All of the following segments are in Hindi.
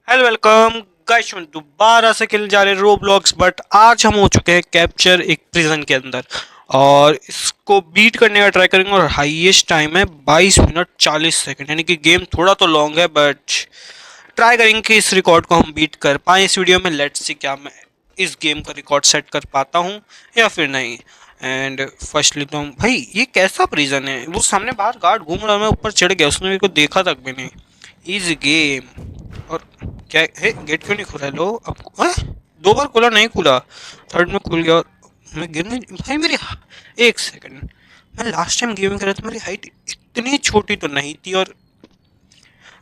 हेलो वेलकम गाइस, हम दोबारा से खेलने जा रहे हैं रोब्लॉक्स। बट आज हम हो चुके हैं कैप्चर एक प्रिजन के अंदर और इसको बीट करने का ट्राई करेंगे। और हाईएस्ट टाइम है 22 मिनट 40 सेकंड, यानी कि गेम थोड़ा तो लॉन्ग है बट ट्राई करेंगे कि इस रिकॉर्ड को हम बीट कर पाएँ इस वीडियो में। लेट्स सी क्या मैं इस गेम का रिकॉर्ड सेट कर पाता हूँ या फिर नहीं। एंड फर्स्टली तो भाई ये कैसा प्रिजन है, वो सामने बाहर गार्ड घूम रहा है, मैं ऊपर चढ़ गया, उसने मेरे को देखा तक भी नहीं। Is game. और क्या है, गेट क्यों नहीं खुला है? लो अब दो बार खुला, नहीं खुला, थर्ड में खुल गया। और मैं गिरने भाई मेरी एक सेकंड, मैं लास्ट टाइम गेमिंग कर रहा था, मेरी हाइट इतनी छोटी तो नहीं थी। और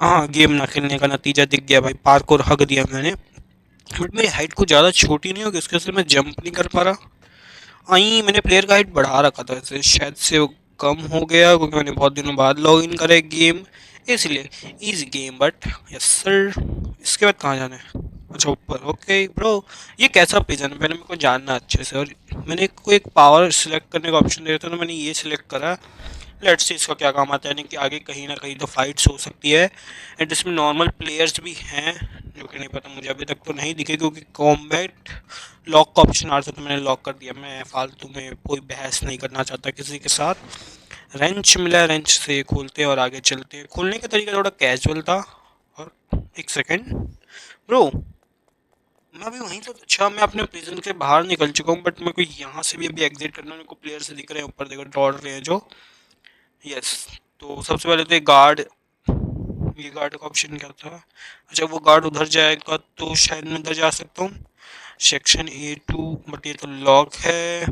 हाँ, गेम ना खेलने का नतीजा दिख गया भाई, पार्क और हग दिया मैंने। बट मेरी हाइट कुछ ज़्यादा छोटी नहीं होगी, उसके वजह से मैं जंप नहीं कर पा रहा। आई मैंने प्लेयर का हाइट बढ़ा रखा था वैसे, शायद से वो कम हो गया क्योंकि मैंने बहुत दिनों बाद लॉग इन करा एक गेम, इसलिए। Easy game but yes sir. इसके बाद कहाँ जाना है? अच्छा ऊपर, ओके ब्रो। ये कैसा पिजन है, पहले मेरे को जानना अच्छे से। और मैंने को एक पावर सिलेक्ट करने का ऑप्शन दे रहा था तो मैंने ये सिलेक्ट करा। लेट्स सी इसका क्या काम आता है, यानी कि आगे कहीं ना कहीं तो फाइट्स हो सकती है। एंड इसमें नॉर्मल प्लेयर्स भी हैं जो कि नहीं पता, मुझे अभी तक तो नहीं दिखे क्योंकि कॉम्बैट लॉक का ऑप्शन आ रहा था तो मैंने लॉक कर दिया। मैं फालतू में कोई बहस नहीं करना चाहता किसी के साथ। रेंच मिला है, रेंच से खोलते और आगे चलते। खोलने का तरीका थोड़ा कैजुअल था। और एक सेकेंड ब्रो, मैं अभी वहीं तो, अच्छा मैं अपने प्रिजन के बाहर निकल चुका हूँ बट मेरे को यहाँ से भी अभी एग्जिट करना है। मेरे को प्लेयर से दिख रहे हैं ऊपर, देखो दौड़ रहे हैं जो। यस। तो सबसे पहले तो ये गार्ड, ये गार्ड का ऑप्शन क्या था? अच्छा वो गार्ड उधर जाएगा तो शायद मैं इधर जा सकता हूँ। सेक्शन A2, बट ये तो लॉक है।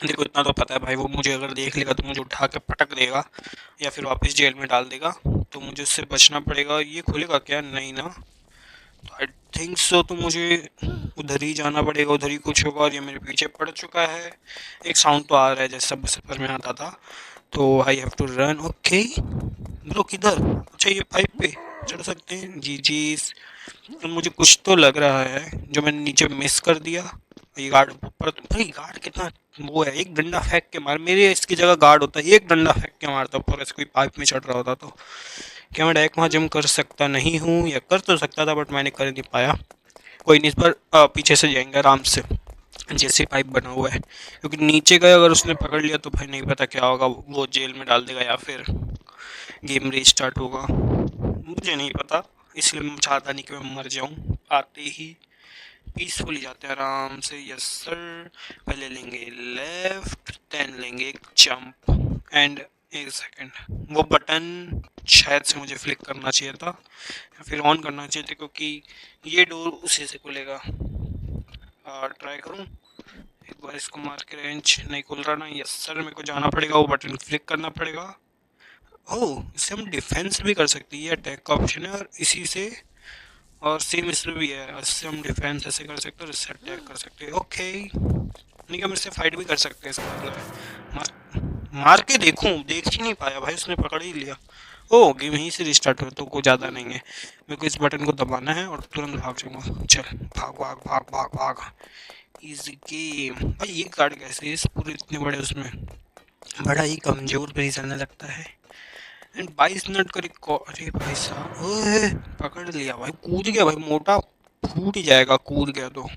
देखो इतना तो पता है भाई, वो मुझे अगर देख लेगा तो मुझे उठा के पटक देगा या फिर वापस जेल में डाल देगा, तो मुझे उससे बचना पड़ेगा। ये खुलेगा क्या? नहीं ना। तो आई थिंक सो, तो मुझे उधर ही जाना पड़ेगा, उधर ही कुछ होगा। और ये मेरे पीछे पड़ चुका है। एक साउंड तो आ रहा है जैसा सफर में आता था। तो I have to run. Okay bro, किधर? अच्छा ये पाइप पे चढ़ सकते हैं? जी जी। तो मुझे कुछ तो लग रहा है जो मैंने नीचे मिस कर दिया। ये गार्ड ऊपर, भाई गार्ड कितना वो है, एक डंडा फेंक के मार, मेरे इसकी जगह गार्ड होता है एक डंडा फेंक के मारता ऊपर, ऐसे कोई पाइप में चढ़ रहा होता तो। क्या मैं डायरेक्ट वहाँ जंप कर सकता नहीं हूँ? या कर तो सकता था बट मैंने कर नहीं पाया। कोई नहीं, इस बार पीछे से जाएंगे आराम से, जैसे पाइप बना हुआ है। क्योंकि नीचे गए अगर उसने पकड़ लिया तो भाई नहीं पता क्या होगा, वो जेल में डाल देगा या फिर गेम रीस्टार्ट होगा, मुझे नहीं पता। इसलिए मैं चाहता नहीं कि मैं मर जाऊं आते ही। पीसफुली जाते हैं आराम से। Yes sir. पहले लेंगे लेफ्ट, देन लेंगे एक जंप। एंड एक सेकंड, वो बटन शायद से मुझे फ्लिक करना चाहिए था या फिर ऑन करना चाहिए था, क्योंकि ये डोर उसी से खुलेगा। ट्राई करूं एक बार इसको मार के, रेंज नहीं खुल रहा ना। यस सर, मेरे को जाना पड़ेगा, वो बटन क्लिक करना पड़ेगा। ओह, इससे हम डिफेंस भी कर सकते हैं, ये अटैक का ऑप्शन है। और इसी से, और सेम इसमें भी है, इससे हम डिफेंस ऐसे कर सकते हैं और इससे अटैक कर सकते हैं। ओके, नहीं, हम इससे फाइट भी कर सकते हैं, इसका मतलब है। मार के देखूं, देख ही नहीं पाया भाई, उसने पकड़ ही लिया। ओ, गेम यहीं से रिस्टार्ट हो तो कोई ज़्यादा नहीं है। मेरे को इस बटन को दबाना है और तुरंत भाग जाऊंगा। चल भाग भाग भाग भाग भाग। इजी गेम भाई। ये कार्ड कैसे है इस पूरे इतने बड़े उसमें? बड़ा ही कमजोर प्रिजनर लगता है। एंड 22 मिनट का रिकॉर्ड, अरे भाई साहब, ओए पकड़ लिया भाई, कूद गया भाई, मोटा फूट ही जाएगा कूद गया तो।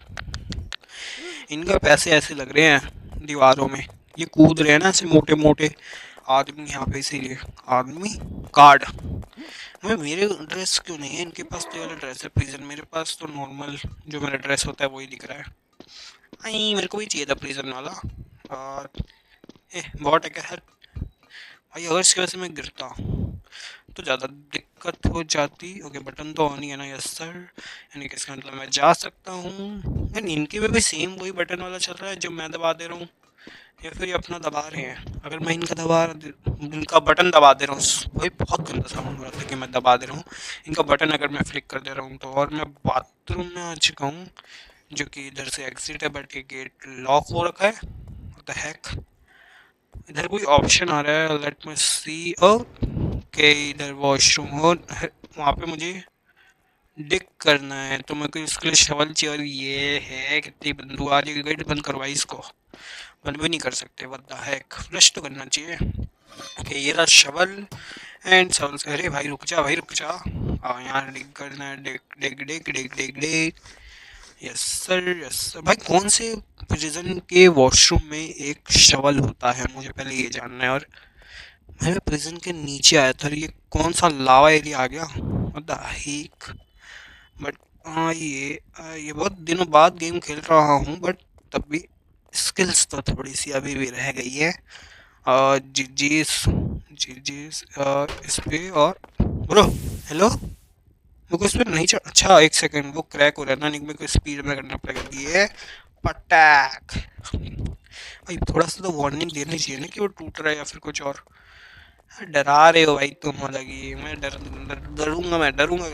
इनका पैसे ऐसे लग रहे हैं दीवारों में, ये कूद रहे हैं ना ऐसे मोटे मोटे आदमी यहाँ पे, इसीलिए। आदमी कार्ड, मैं मेरे ड्रेस क्यों नहीं है इनके पास? तो ये वाला ड्रेस है प्रिजन, मेरे पास तो नॉर्मल जो मेरा ड्रेस होता है वही दिख रहा है। नहीं, मेरे को भी चाहिए था प्रिजन वाला। और बहुत है क्या भाई, अगर इसकी वजह से मैं गिरता तो ज़्यादा दिक्कत हो जाती। ओके, बटन तो ऑन ही है ना? Yes sir. यानी कि इसका मतलब मैं जा सकता हूँ। यानी इनके में भी सेम वही बटन वाला चल रहा है जो मैं दबा दे रहा हूँ, या फिर ये अपना दबा रहे हैं? अगर मैं इनका बटन दबा दे रहा हूँ, भाई बहुत गंदा साउंड हो रहा था कि मैं दबा दे रहा हूँ इनका बटन, अगर मैं फ्लिक कर दे रहा हूँ तो। और मैं बाथरूम में आ चुका हूँ जो कि इधर से एग्जिट है, बट ये गेट लॉक हो रखा है। What the heck? इधर कोई ऑप्शन आ रहा है, लेट मी सी। ओके, इधर वॉशरूम हो, वहाँ पे मुझे डिक करना है तो मेरे को इसके लिए शवल चाहिए। और ये है कितनी बंदूक आ रही है, गेट बंद करवाई इसको, बंद भी नहीं कर सकते। व्हाट द हेक, फ्लश तो करना चाहिए। ओके, ये रहा शवल। एंड शवल से, अरे भाई रुक जा भाई रुक जा। यहाँ डिग करना है, dig dig dig dig dig dig. Yes sir, yes sir. भाई कौन से प्रिजन के वॉशरूम में एक शवल होता है, मुझे पहले ये जानना है। और मैं प्रिजन के नीचे आया था, ये कौन सा लावा एरिया आ गया, व्हाट द हेक। बट हाँ, ये बहुत दिनों बाद गेम खेल रहा हूँ, बट तब भी स्किल्स तो थोड़ी सी अभी भी रह गई है। जीजीस, जीजीस इस पे। और ब्रो हेलो, मेरे को इस पे नहीं चढ़, अच्छा एक सेकंड, वो क्रैक हो रहा है ना, मेरे को स्पीड में करना पड़ेगा। ये पटैक। भाई थोड़ा सा तो वार्निंग देनी चाहिए ना कि वो टूट रहा है या फिर कुछ और। डरा रहे हो भाई तुम अलग ही, मैं डरूंगा, मैं डरूंगा।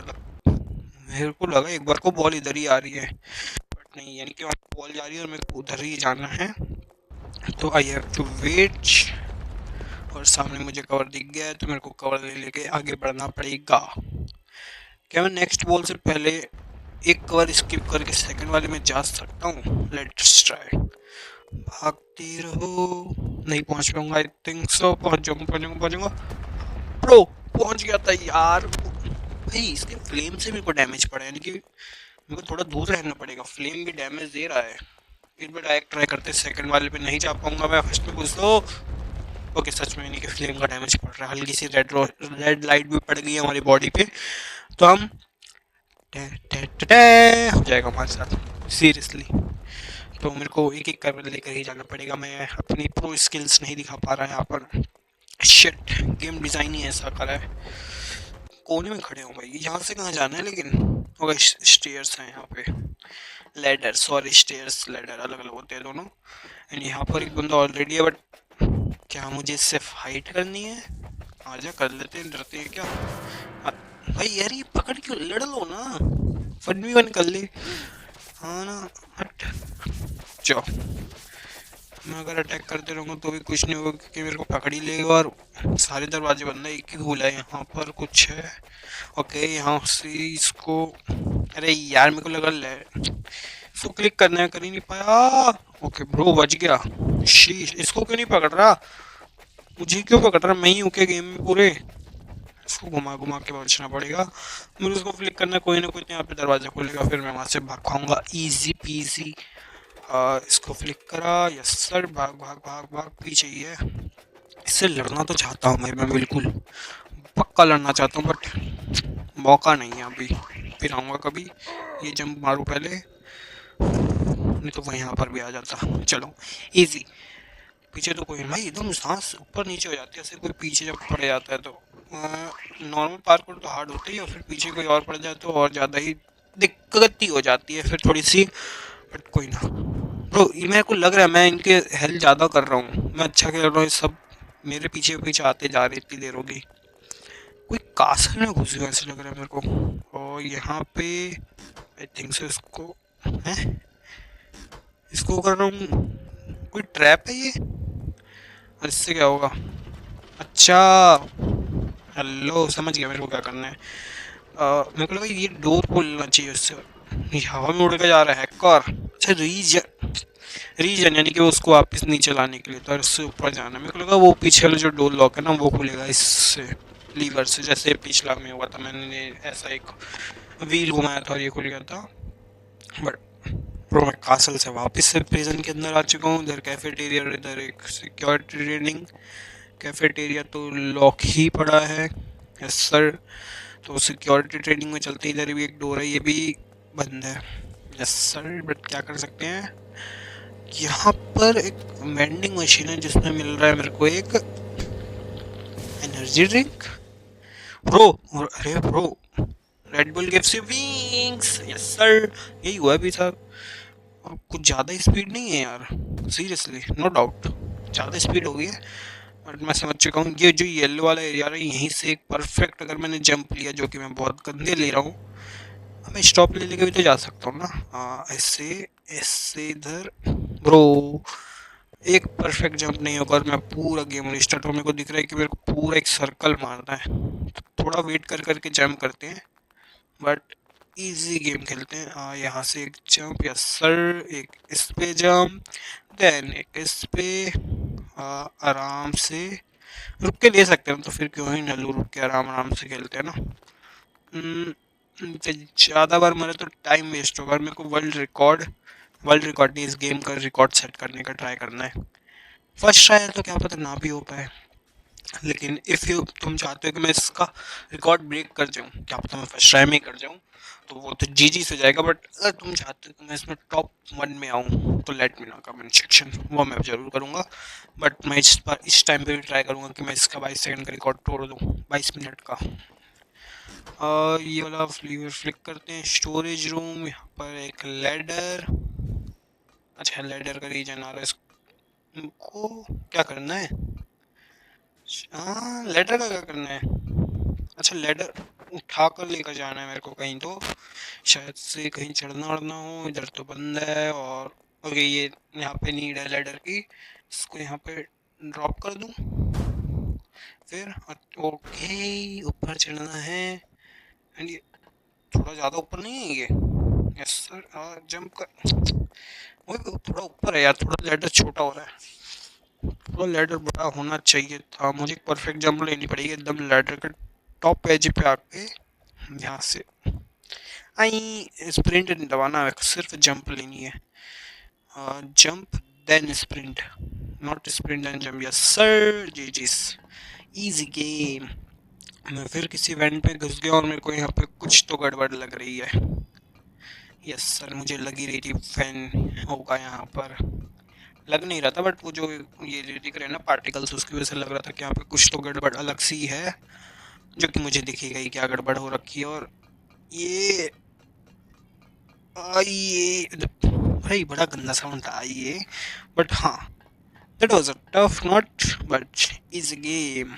मेरे को लगा एक बार को बॉल इधर ही आ रही है, बट नहीं, यानी कि वहाँ बॉल जा रही है और मेरे को उधर ही जाना है। तो आई हैव टू वेट। और सामने मुझे कवर दिख गया है, तो मेरे को कवर ले लेके आगे बढ़ना पड़ेगा। क्या मैं नेक्स्ट बॉल से पहले एक कवर स्किप करके सेकंड वाले में जा सकता हूँ? Let's try. भागते रहो। नहीं पहुंच पाऊंगा, आई थिंक सो। पहुंच जाऊंगा, पहुंच जाऊंगा, पहुंच जाऊंगा। प्रो पहुंच गया था यार। भाई इसके फ्लेम से मेरे को डैमेज पड़ा है, यानी कि मेरे को थोड़ा दूर रहना पड़ेगा, फ्लेम भी डैमेज दे रहा है। एक बार डायरेक्ट ट्राई करते, सेकंड वाले पे नहीं जा पाऊंगा मैं, फर्स्ट में घुस दो। ओके, सच में नहीं कि फ्लेम का डैमेज पड़ रहा है, हल्की सी रेड लाइट भी पड़ गई है हमारी बॉडी पे। तो हम हो जाएगा हमारे साथ सीरियसली। तो मेरे को एक एक कर लेकर ही जाना पड़ेगा, मैं अपनी प्रो स्किल्स नहीं दिखा पा रहा है यहाँ पर। शिट, गेम डिज़ाइन ही ऐसा करा है। कोने में खड़े हो भाई, यहाँ से कहाँ जाना है लेकिन? ओके, स्टेयर्स हैं यहाँ पे, लैडर, सॉरी स्टेयर्स लैडर अलग अलग होते हैं दोनों। एंड यहाँ पर एक बंदा ऑलरेडी है, बट क्या मुझे इससे फाइट करनी है? आजा कर लेते हैं, डरते हैं क्या? भाई यार ये पकड़ क्यों, लड़ लो ना, फन भी वन कर ले। हाँ ना, हट जाओ। मैं अगर अटैक करते रहूँगा तो भी कुछ नहीं होगा, क्योंकि मेरे को पकड़ ही लेगा। और सारे दरवाजे बंद है, एक ही खुला है। यहाँ पर कुछ है। ओके, यहाँ से इसको, अरे यार मेरे को लगा ले इसको क्लिक करना है, कर ही नहीं पाया। ओके ब्रो, बच गया। शीश, इसको क्यों नहीं पकड़ रहा? मुझे क्यों पकड़ रहा? मैं ही हूँ क्या गेम में पूरे? इसको घुमा घुमा के बचना पड़ेगा। मुझे उसको फ्लिक करना है, कोई ना कोई तो यहाँ पे दरवाजा खुलेगा, फिर मैं वहाँ से भाग खाऊंगा, इजी पीजी। इसको फ्लिक करा, यस सर, भाग भाग भाग भाग, पीछे ही है। इससे लड़ना तो चाहता हूँ भाई, मैं बिल्कुल पक्का लड़ना चाहता हूँ, बट मौका नहीं है अभी। फिर आऊँगा कभी। ये जंप मारूँ पहले, नहीं तो वो यहाँ पर भी आ जाता। चलो इजी। पीछे तो कोई नहीं भाई, एकदम सांस ऊपर नीचे हो जाती है ऐसे, कोई पीछे जब पड़ जाता है तो। नॉर्मल पार्कोर तो हार्ड होता ही है, और फिर पीछे कोई और पड़ जाए तो और ज़्यादा ही दिक्कत ही हो जाती है फिर थोड़ी सी। बट कोई ना ब्रो, ये मेरे को लग रहा है मैं इनके हेल्प ज़्यादा कर रहा हूँ, मैं अच्छा खेल रहा हूँ। ये सब मेरे पीछे पीछे आते जा रहे, इतनी देर होगी। कोई कासल में घुस गया ऐसे लग रहा है मेरे को। और यहाँ पे आई थिंक सो इसको है, इसको कर रहा हूँ। कोई ट्रैप है ये? और इससे क्या होगा? अच्छा, हेलो, समझ गया मेरे को क्या करना है। मेरे को लगा ये डोर खोलना चाहिए उससे। ये हवा में उड़ के जा रहा है हैकर। अच्छा, रीजन, रीजन यानी कि उसको वापस नीचे लाने के लिए तो इससे ऊपर जाना है। मेरे को लगा वो पीछे वाला जो डोर लॉक है ना, वो खुलेगा इससे, लीवर से, जैसे पिछला में हुआ था, मैंने ऐसा एक व्हील घुमाया था और ये खुल गया था। बट प्रो मैं कासल से वापस से प्रिजन के अंदर आ चुका हूँ। इधर कैफेटेरिया, इधर एक सिक्योरिटी ट्रेनिंग। कैफेटेरिया तो लॉक ही पड़ा है, यस सर। तो सिक्योरिटी ट्रेनिंग में चलते, इधर भी एक डोर है, ये भी बंद है, यस सर। बट क्या कर सकते हैं, यहाँ पर एक वेंडिंग मशीन है जिसमें मिल रहा है मेरे को एक एनर्जी ड्रिंक। ब्रो, अरे bro, red bull gives you wings, yes sir. यही हुआ भी था। कुछ ज़्यादा स्पीड नहीं है यार, सीरियसली, नो डाउट ज़्यादा स्पीड हो गई है। बट मैं समझ चुका हूँ, ये जो येलो वाला एरिया है यहीं से एक परफेक्ट, अगर मैंने जंप लिया, जो कि मैं बहुत गंदे ले रहा हूँ, मैं स्टॉप ले लेके भी तो जा सकता हूँ ना। हाँ, ऐसे ऐसे इधर। ब्रो, एक परफेक्ट जंप नहीं होगा और मैं पूरा गेम रिस्टार्ट हो। मेरे को दिख रहा है कि मेरे को पूरा एक सर्कल मारना है, तो थोड़ा वेट कर करके जंप करते हैं, बट इजी गेम खेलते हैं। यहाँ से एक जंप, या सर, एक इस पे जंप, देन एक इस पे। आराम से रुक के ले सकते हैं, तो फिर क्यों ही नल्लू रुक के आराम आराम से खेलते हैं ना। ज़्यादा बार मरे तो टाइम वेस्ट होगा और मेरे को वर्ल्ड रिकॉर्ड नहीं, इस गेम का रिकॉर्ड सेट करने का ट्राई करना है। फर्स्ट ट्राई है तो क्या पता ना भी हो पाए, लेकिन इफ़ यू तुम चाहते हो कि मैं इसका रिकॉर्ड ब्रेक कर जाऊँ, क्या पता मैं फर्स्ट ट्राई में ही कर जाऊँ, तो वो तो जी से जाएगा। बट अगर तुम चाहते हो कि मैं इसमें टॉप 1 में आऊँ तो let me know comment section, वो मैं ज़रूर करूँगा। बट मैं इस टाइम पे भी ट्राई करूँगा कि मैं इसका 22 सेकंड का रिकॉर्ड तोड़ दूँ, 22 मिनट का। और ये वाला लीवर फ्लिक करते हैं, स्टोरेज रूम, यहाँ पर एक लैडर। अच्छा, लैडर का रीजन आ रहा है, इसको क्या करना है? हाँ, लैडर का क्या करना है? अच्छा, लैडर उठा कर लेकर जाना है मेरे को कहीं, तो शायद से कहीं चढ़ना वढ़ना हो। इधर तो बंद है। और ओके, ये यहाँ पे नीड है लैडर की, इसको यहाँ पे ड्रॉप कर दूँ फिर। ओके, ऊपर चढ़ना है। एंड ये थोड़ा ज़्यादा ऊपर नहीं है ये? यस सर, जंप कर। वो थोड़ा ऊपर है यार, थोड़ा लैडर छोटा हो रहा है, थोड़ा लैडर बड़ा होना चाहिए था। मुझे परफेक्ट जंप लेनी पड़ेगी एकदम लैडर के टॉप एज पे आके, यहाँ से आई स्प्रिंट नहीं दबाना है, सिर्फ जंप लेनी है। Jump then sprint, not sprint then jump. Yes sir, जी जी, इजी गेम। मैं फिर किसी इवेंट में घुस गया और मेरे को यहाँ पे कुछ तो गड़बड़ लग रही है। यस सर, मुझे लगी रही थी फैन होगा यहाँ पर, लग नहीं रहा था, बट वो जो ये जो दिख रहे हैं ना पार्टिकल्स, उसकी वजह से लग रहा था कि यहाँ पे कुछ तो गड़बड़ अलग सी है, जो कि मुझे दिखी गई क्या गड़बड़ हो रखी है। और ये आइए भाई, बड़ा गंदा साउंड था ये, बट हाँ, that was a tough not but easy game.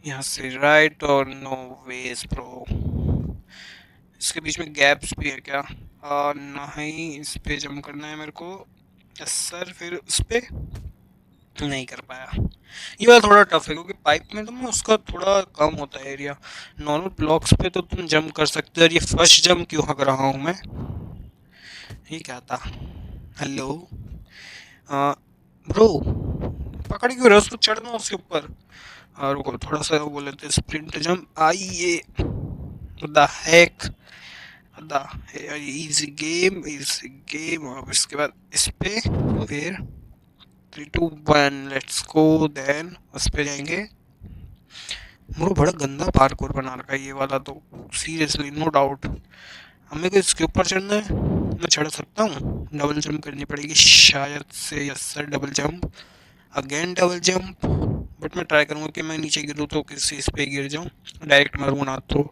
यहाँ से राइट और नो वेज ब्रो, इसके बीच में गैप्स भी है क्या? नहीं, इस पे जंप करना है मेरे को। यस सर, फिर उस पे नहीं कर पाया। ये वाला थोड़ा टफ है क्योंकि पाइप में तो मैं उसका थोड़ा कम होता है एरिया, नॉर्मल ब्लॉक्स पे तो तुम जंप कर सकते हो। और ये फर्स्ट जंप क्यों हक रहा हूँ मैं? ये क्या था? हेलो ब्रो, पकड़ क्यों रहे हो उसको? चढ़ना उसके ऊपर। और रुको, थोड़ा सा वो बोले थे स्प्रिंट जंप। आइए, the hack, the easy game. और इसके बाद इस पे फिर 3 2 1 लेट्स गो, देन उस पे जाएंगे। ब्रो, बड़ा गंदा पार्कोर बना रखा है ये वाला तो, सीरियसली नो डाउट। हमें को इसके ऊपर चढ़ना है, मैं चढ़ सकता हूँ? डबल जंप करनी पड़ेगी शायद से। Yes sir, double jump, again double jump. But मैं ट्राई करूँगा कि मैं नीचे गिरूँ तो किसी इस पे गिर जाऊँ, डायरेक्ट मरूँ ना तो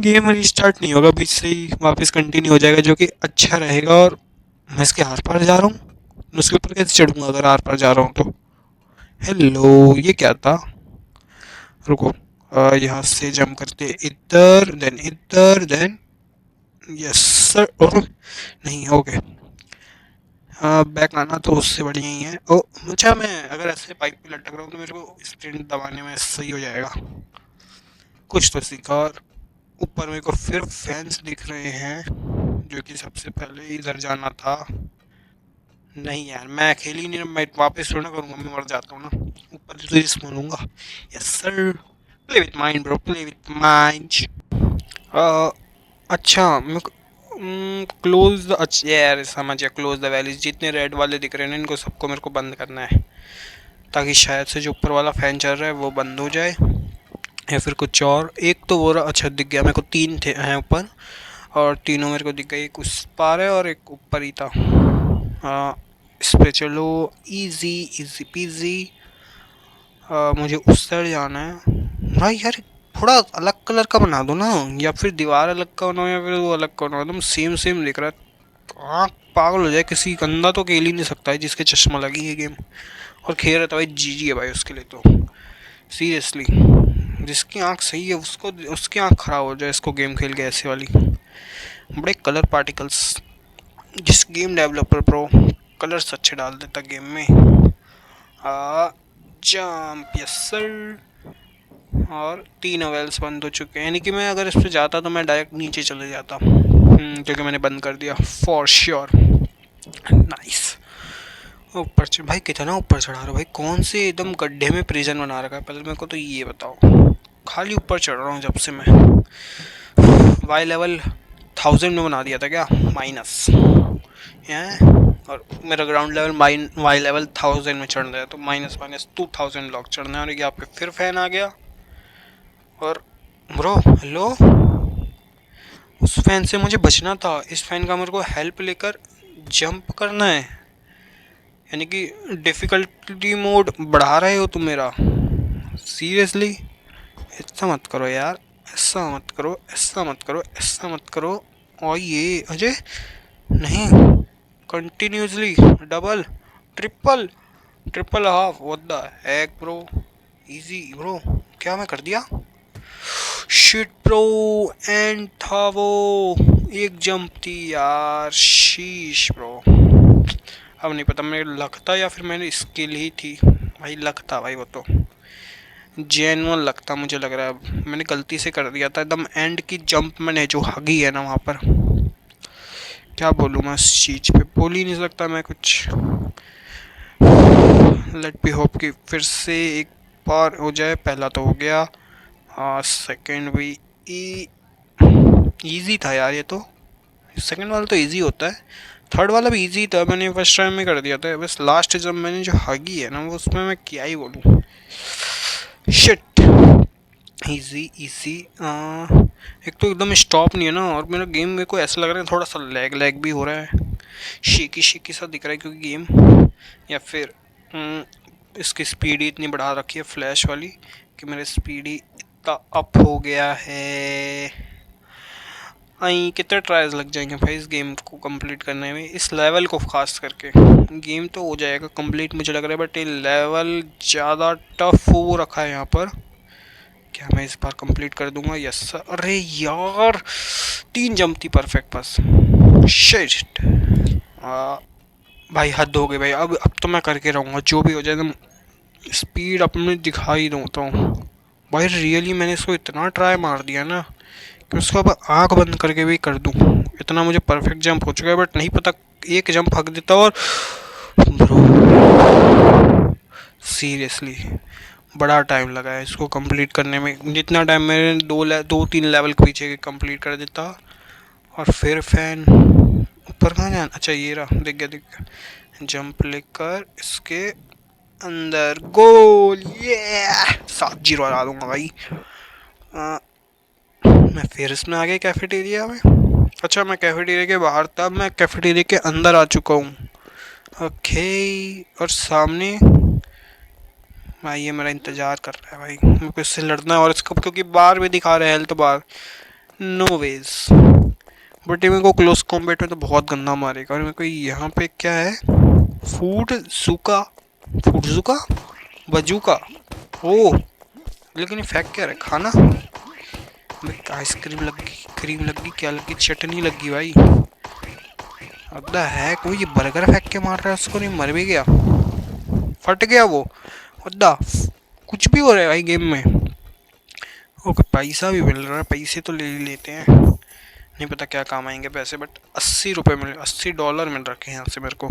गेम रिस्टार्ट नहीं होगा, बीच से ही वापस कंटिन्यू हो जाएगा, जो कि अच्छा रहेगा। और मैं इसके आर पार जा रहा हूँ, उसके ऊपर कैसे चढ़ूँगा अगर आर पार जा रहा हूँ तो? हेलो, ये क्या था? रुको, यहाँ से जंप करते इधर देन यस सर। और नहीं, ओके, बैक आना तो उससे बढ़िया ही है। ओ अच्छा, मैं अगर ऐसे पाइप पे लटक रहा हूँ तो मेरे को स्प्रिंट दबाने में सही हो जाएगा। कुछ तो सीखा। और ऊपर मेरे को फिर फैंस दिख रहे हैं, जो कि सबसे पहले इधर जाना था। नहीं यार, मैं अकेली ही नहीं, मैं वापस थोड़ा करूँगा, मैं मर जाता हूँ ना, ऊपर से रिस्क मानूंगा। Yes sir, play with mind bro, play with mind. अच्छा, मैं क्लोज द, अच्छा यार समझ गया, क्लोज द वैलीज। जितने रेड वाले दिख रहे हैं ना, इनको सबको मेरे को बंद करना है, ताकि शायद से जो ऊपर वाला फैन चल रहा है वो बंद हो जाए, या फिर कुछ और। एक तो वो रहा, अच्छा दिख गया मेरे को, 3 थे हैं ऊपर, और तीनों मेरे को दिख गई, एक उस पार है और एक ऊपर ही था। हाँ, इस पे चलो, इजी इजी पीजी। मुझे उस साइड जाना है भाई यार, थोड़ा अलग कलर का बना दो ना, या फिर दीवार अलग का बनाओ, या फिर वो अलग का बनाओ, एकदम सेम सेम दिख रहा है। आँख पागल हो जाए, किसी गंदा तो खेल ही नहीं सकता है जिसके चश्मा लगी है गेम और खेल रहा था भाई, जी जी है भाई उसके लिए तो, सीरियसली। जिसकी आँख सही है उसको, उसकी आँख खराब हो जाए इसको गेम खेल के ऐसे वाली। बड़े कलर पार्टिकल्स, जिस गेम डेवलपर प्रो कलर्स अच्छे डाल देता गेम में। Jump, yes sir. और 3 वेल्स बंद हो चुके हैं, यानी कि मैं अगर इस पर जाता तो मैं डायरेक्ट नीचे चले जाता, क्योंकि मैंने बंद कर दिया फॉर श्योर। नाइस। ऊपर चढ़ भाई, कितना ऊपर चढ़ा रहा हो भाई, कौन से एकदम गड्ढे में प्रिजन बना रखा है? पहले मेरे को तो ये बताओ, खाली ऊपर चढ़ रहा हूँ जब से मैं। वाई लेवल 1000 में बना दिया था क्या, माइनस है। और मेरा ग्राउंड लेवल वाई लेवल 1000 में चढ़ रहा है, तो माइनस माइनस 2000 ब्लॉक चढ़ना है। और यहाँ पे फिर फैन आ गया। और ब्रो हेलो, उस फैन से मुझे बचना था, इस फैन का मेरे को हेल्प लेकर जंप करना है। यानी कि डिफ़िकल्टी मोड बढ़ा रहे हो तुम मेरा, सीरियसली। ऐसा मत करो यार, ऐसा मत करो, ऐसा मत करो, ऐसा मत करो। और ये अजय नहीं, continuously double triple triple half, what the heck bro. Easy bro, क्या मैं कर दिया, शिट ब्रो। एंड था वो, एक जंप थी यार, शीश ब्रो। अब नहीं पता मेरे लगता या फिर मैंने स्किल ही थी भाई, लगता भाई वो तो जेन्युइन लगता, मुझे लग रहा है मैंने गलती से कर दिया था एकदम एंड की जंप मैंने जो हगी है ना वहाँ पर। क्या बोलूँ मैं इस चीज़ पे, बोल ही नहीं सकता मैं कुछ। लेट बी होप कि फिर से एक बार हो जाए। पहला तो हो गया, सेकंड भी इजी था यार ये तो। सेकंड वाला तो इजी होता है, थर्ड वाला भी इजी था, मैंने फर्स्ट टाइम में कर दिया था। बस लास्ट जब मैंने जो हगी है ना वो, उसमें मैं क्या ही बोलूँ, शिट। Easy easy. एक तो एकदम स्टॉप नहीं है ना, और मेरा गेम मेरे को ऐसा लग रहा है थोड़ा सा लैग लैग भी हो रहा है, शेकी शेकी सा दिख रहा है क्योंकि गेम, या फिर इसकी स्पीड ही इतनी बढ़ा रखी है फ्लैश वाली कि मेरा स्पीड ही इतना अप हो गया है। आई कितने ट्रायल्स लग जाएंगे भाई इस गेम को कंप्लीट करने में, इस लेवल को खास करके। गेम तो हो जाएगा कंप्लीट मुझे लग रहा है, बट ये लेवल ज़्यादा टफ हो रखा है यहाँ पर। क्या मैं इस बार कंप्लीट कर दूंगा, यस सर। अरे यार 3 जंप थी परफेक्ट बस, शिट। भाई हद हो गई भाई, अब तो मैं करके रहूँगा जो भी हो जाए, एकदम स्पीड अपने दिखा ही दूँ तो। भाई रियली मैंने इसको इतना ट्राई मार दिया ना कि उसको अब आँख बंद करके भी कर दूँ, इतना मुझे परफेक्ट जंप हो चुका है। बट नहीं पता, एक जंप हक देता और ब्रो सीरियसली बड़ा टाइम लगा है इसको कंप्लीट करने में। जितना टाइम मैंने दो तीन लेवल के पीछे के कंप्लीट कर देता। और फिर फैन ऊपर कहाँ जाना, अच्छा ये रहा, दिख गया दिख गया। जंप लेकर इसके अंदर, गोल, ये 7-0 हरा दूंगा भाई। मैं फिर इसमें आ गया कैफेटेरिया में। अच्छा मैं कैफेटेरिया के बाहर था, मैं कैफेटेरिया के अंदर आ चुका हूँ। ओके, और सामने भाई ये मेरा इंतज़ार कर रहा है भाई, मेरे को इससे लड़ना है। और इसको क्योंकि बार भी दिखा रहे हैं health bar, no ways. But ये मेरे को क्लोज कॉम्बैट में तो बहुत गंदा मारेगा। और मेरे को यहाँ पे क्या है, फूड सूका, फूड सूका बजूका, ओ लेकिन ये फेंक क्या रहा है, खाना। आइसक्रीम लगी, क्रीम लगी, क्या लगी, चटनी लगी भाई। अब है कोई ये बर्गर फेंक के मार रहा है उसको, नहीं मर भी गया, फट गया वो। अद्दा कुछ भी हो रहा है भाई गेम में। ओके पैसा भी मिल रहा है, पैसे तो ले ही लेते हैं, नहीं पता क्या काम आएंगे पैसे। बट 80 रुपये मिले, $80 मिल रखे हैं यहाँ से मेरे को।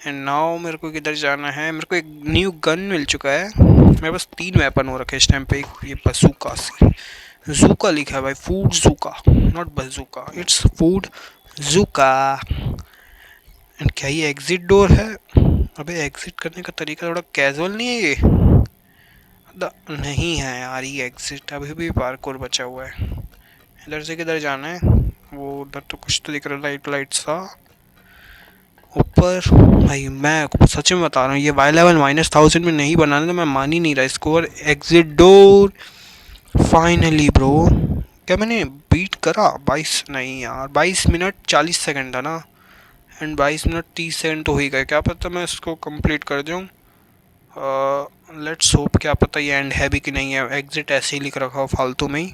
एंड नाउ मेरे को किधर जाना है, मेरे को एक न्यू गन मिल चुका है। मेरे पास 3 वेपन हो रखे इस टाइम पे। एक ये बसूका सी, जूका लिखा है भाई, फूड जूका, नॉट बजूका, इट्स फूड जूका। एंड क्या ये एग्जिट डोर है, अबे एग्जिट करने का तरीका थोड़ा कैजुअल नहीं है ये, नहीं है यार ये एग्जिट, अभी भी पार्कोर बचा हुआ है। इधर से किधर जाना है, वो उधर तो कुछ तो दिख रहा है, लाइट लाइट सा ऊपर। भाई मैं सच में बता रहा हूँ, ये वाई लेवल -1000 में नहीं बनाने तो मैं मान ही नहीं रहा इसको। और एग्जिट डोर फाइनली ब्रो, क्या मैंने बीट करा 22, नहीं यार 22 मिनट 40 सेकंड था ना, एंड 22 मिनट 30 सेकंड तो हो ही गए। क्या पता मैं इसको कंप्लीट कर दूँ, लेट्स होप। क्या पता ये एंड है भी कि नहीं है, एग्जिट ऐसे ही लिख रखा हो फालतू में ही।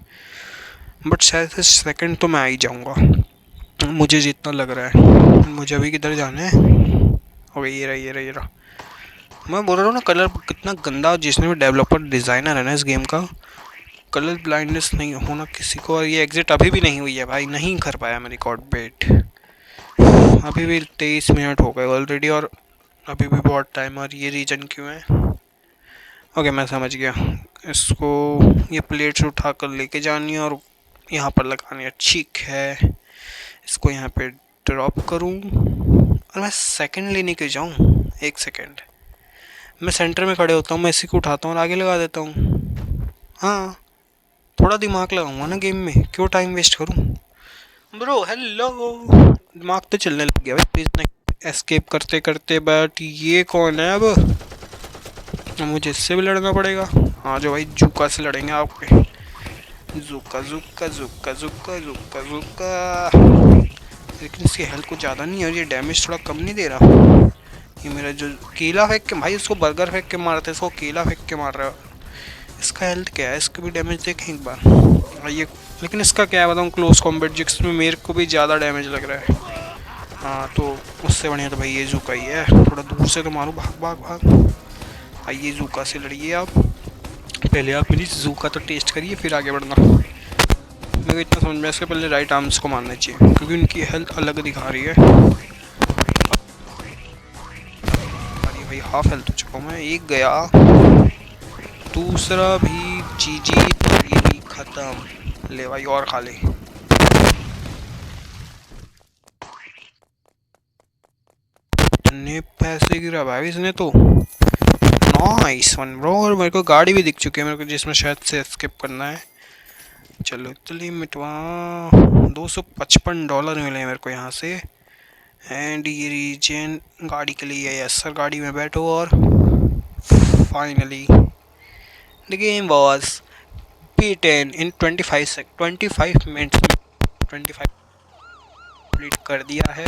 बट शायद से सेकंड तो मैं आ ही जाऊँगा, मुझे जितना लग रहा है। मुझे अभी किधर जाना है, ओके ये रहा ये रहा ये रहा। मैं बोल रहा हूँ ना कलर कितना गंदा, जिसने भी डेवलपर डिज़ाइनर है ना इस गेम का, कलर ब्लाइंडनेस नहीं होना किसी को। और ये एग्जिट अभी भी नहीं हुई है भाई, नहीं कर पाया मैं रिकॉर्ड बेट। अभी भी 23 मिनट हो गए ऑलरेडी, और अभी भी बहुत टाइम। और ये रीजन क्यों है, ओके मैं समझ गया। इसको ये प्लेट्स उठा कर लेके जानी है और यहाँ पर लगानी है, ठीक है। इसको यहाँ पे ड्रॉप करूँ और मैं सेकंड लेने के जाऊँ। एक सेकंड, मैं सेंटर में खड़े होता हूँ, मैं इसी को उठाता हूँ और आगे लगा देता हूँ। हाँ, थोड़ा दिमाग लगाऊंगा ना गेम में, क्यों टाइम वेस्ट करूँ। ब्रो हेलो, दिमाग तो चलने लग गया भाई प्लीज एस्केप करते करते। बट ये कौन है अब मुझे इससे भी लड़ना पड़ेगा। हाँ जो भाई, जूका से लड़ेंगे आपके। जूका जूका जूका जूका जूका जूका। लेकिन इसकी हेल्थ कुछ ज़्यादा नहीं है और ये डैमेज थोड़ा कम नहीं दे रहा। ये मेरा जो केला फेंक के, भाई उसको बर्गर फेंक के मारते, इसको केला फेंक के मार रहा है। इसका हेल्थ क्या है, इसको भी डैमेज देखें एक बार। ये लेकिन इसका क्या है बताऊँ, क्लोज कॉम्बैट जिसमें मेरे को भी ज़्यादा डैमेज लग रहा है। हाँ तो उससे बढ़िया तो भाई ये जूका ही है। थोड़ा दूर से तो मारूँ, भाग भाग भाग। आइए जूका से लड़िए आप। पहले आप मेरी जूका तो टेस्ट करिए फिर आगे बढ़ना। मेरे को इतना समझ में, इसके पहले राइट आर्म्स को मारना चाहिए क्योंकि उनकी हेल्थ अलग दिखा रही है। अरे भाई हाफ हेल्थ हो चुका हूँ मैं। एक गया, दूसरा भी जी भी खत्म। ले भाई और खा ले। इतने पैसे गिरा भाई इसने तो। Nice one bro. और मेरे को गाड़ी भी दिख चुकी है मेरे को, जिसमें शायद से स्किप करना है। चलो इतनी मिटवा, $255 मिले मेरे को यहाँ से। एंड ये रीजन गाड़ी के लिए है। यस सर, गाड़ी में बैठो और finally the game was beaten in 25 minutes में 25 कंप्लीट कर दिया है।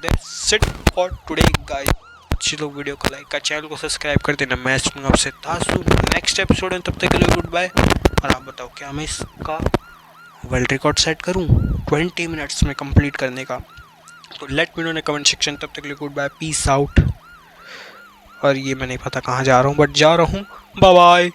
That's it for today guys। अच्छी लोग वीडियो को लाइक का, चैनल को सब्सक्राइब कर देना। मैं सुनूंगा आपसे तासु नेक्स्ट एपिसोड में, तब तक के लिए गुड बाय। और आप बताओ क्या मैं इसका वर्ल्ड रिकॉर्ड सेट करूं 20 मिनट्स में कंप्लीट करने का? तो let me know in comment section. तब तक के लिए गुड बाय, पीस आउट। और ये मैं नहीं पता कहाँ जा रहा हूँ बट जा रहा हूँ। Bye bye.